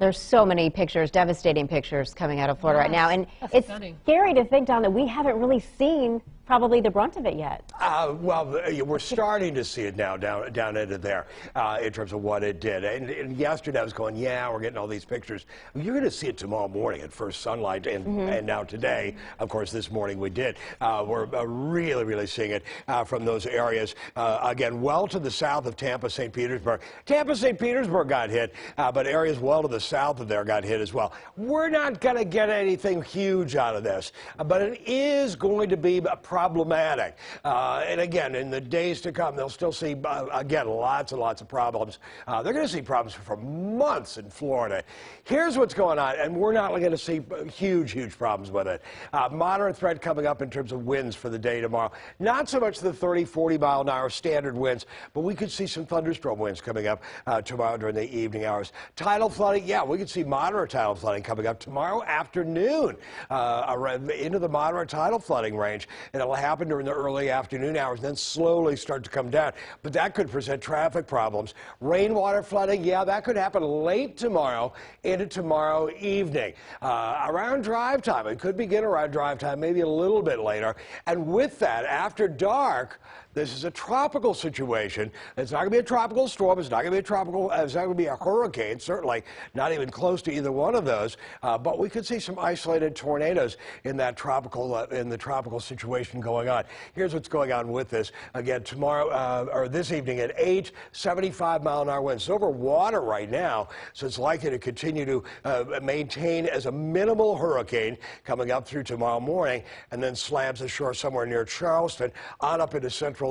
There's so many pictures, devastating pictures coming out of Florida right now. And it's stunning. scary to think, Don, that we haven't really seen probably the brunt of it yet. Well, we're starting to see it now down into there in terms of what it did. And yesterday I was going, yeah, we're getting all these pictures. You're going to see it tomorrow morning at first sunlight. And now today, of course, this morning we did. We're really, really seeing it from those areas. Again, well to the south of Tampa, St. Petersburg. Tampa, St. Petersburg got hit, but areas well to the south of there got hit as well. We're not going to get anything huge out of this, but it is going to be problematic. And again, in the days to come, they'll still see, again, lots and lots of problems. They're going to see problems for months in Florida. Here's what's going on, and we're not going to see huge, huge problems with it. Moderate threat coming up in terms of winds for the day tomorrow. Not so much the 30, 40 mile an hour standard winds, but we could see some thunderstorm winds coming up tomorrow during the evening hours. Tidal flooding, yeah, we could see moderate tidal flooding coming up tomorrow afternoon into the moderate tidal flooding range. And it'll happen during the early afternoon hours, and then slowly start to come down. But that could present traffic problems. Rainwater flooding, yeah, that could happen late tomorrow into tomorrow evening. Around drive time, it could begin around drive time, maybe a little bit later. And with that, after dark, this is a tropical situation. It's not going to be a tropical storm. It's not going to be a tropical. It's not going to be a hurricane. Certainly not even close to either one of those. But we could see some isolated tornadoes in that tropical situation going on. Here's what's going on with this. Again, tomorrow or this evening at 8, 75 mile an hour winds. It's over water right now, so it's likely to continue to maintain as a minimal hurricane coming up through tomorrow morning, and then slams ashore somewhere near Charleston on up into central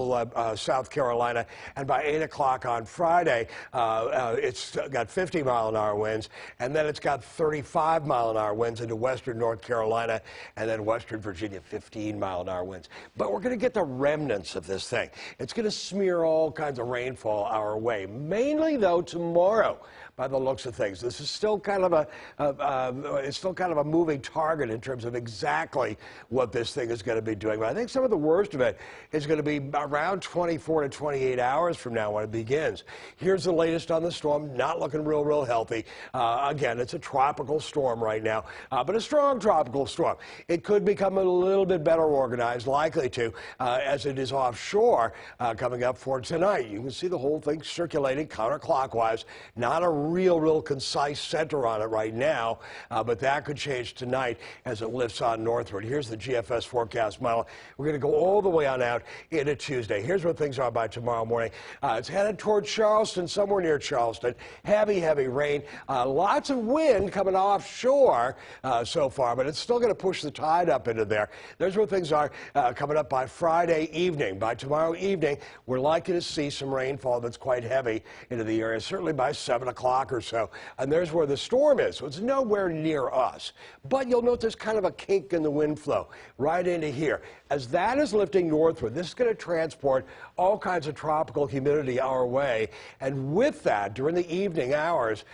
South Carolina, and by 8 o'clock on Friday, it's got 50 mile an hour winds, and then it's got 35 mile an hour winds into western North Carolina, and then western Virginia, 15 mile an hour winds. But we're going to get the remnants of this thing. It's going to smear all kinds of rainfall our way, mainly though tomorrow. By the looks of things, this is still kind of a moving target in terms of exactly what this thing is going to be doing. But I think some of the worst of it is going to be around 24 to 28 hours from now when it begins. Here's the latest on the storm. Not looking real healthy. Again, it's a tropical storm right now, but a strong tropical storm. It could become a little bit better organized, likely to, as it is offshore coming up for tonight. You can see the whole thing circulating counterclockwise. Not a real concise center on it right now, but that could change tonight as it lifts on northward. Here's the GFS forecast model. We're going to go all the way on out into Tuesday. Here's what things are by tomorrow morning. It's headed toward Charleston, somewhere near Charleston. Heavy rain. Lots of wind coming offshore so far, but it's still going to push the tide up into there. There's where things are coming up by Friday evening. By tomorrow evening, we're likely to see some rainfall that's quite heavy into the area, certainly by 7 o'clock or so. And there's where the storm is, so it's nowhere near us. But you'll note there's kind of a kink in the wind flow right into here. As that is lifting northward, this is going to transport all kinds of tropical humidity our way. And with that, during the evening hours,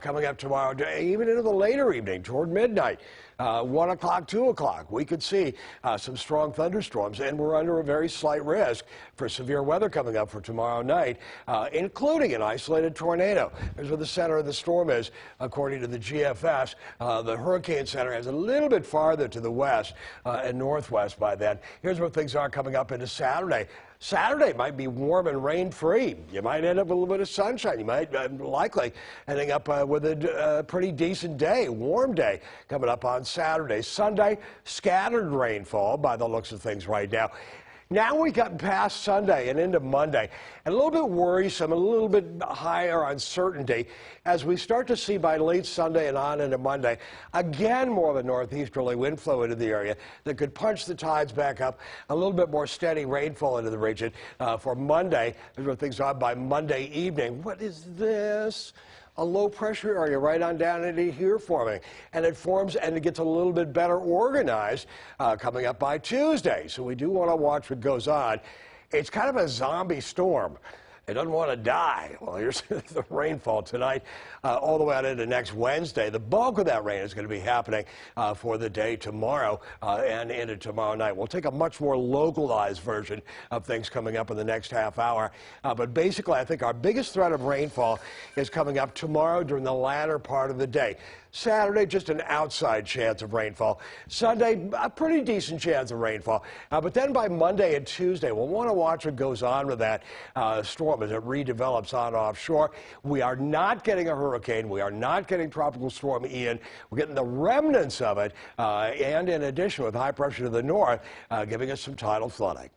coming up tomorrow, even into the later evening, toward midnight, 1 o'clock, 2 o'clock, we could see some strong thunderstorms, and we're under a very slight risk for severe weather coming up for tomorrow night, including an isolated tornado. There's where the center of the storm is, according to the GFS. The hurricane center is a little bit farther to the west and northwest by then. Here's where things are coming up into Saturday. Saturday might be warm and rain-free. You might end up with a little bit of sunshine. You might likely ending up with a pretty decent day, warm day coming up on Saturday. Sunday, scattered rainfall by the looks of things right now. Now we've gotten past Sunday and into Monday, and a little bit worrisome, a little bit higher uncertainty as we start to see by late Sunday and on into Monday, again more of a northeasterly wind flow into the area that could punch the tides back up, a little bit more steady rainfall into the region for Monday. Here's where things are by Monday evening. What is this? A low pressure area right on down into here forming, and it forms and it gets a little bit better organized coming up by Tuesday. So we do want to watch what goes on. It's kind of a zombie storm. It doesn't want to die. Well, here's the rainfall tonight all the way out into next Wednesday. The bulk of that rain is going to be happening for the day tomorrow and into tomorrow night. We'll take a much more localized version of things coming up in the next half hour. But basically, I think our biggest threat of rainfall is coming up tomorrow during the latter part of the day. Saturday, just an outside chance of rainfall. Sunday, a pretty decent chance of rainfall. But then by Monday and Tuesday, we'll want to watch what goes on with that storm as it redevelops on offshore. We are not getting a hurricane. We are not getting Tropical Storm Ian. We're getting the remnants of it. And in addition, with high pressure to the north, giving us some tidal flooding.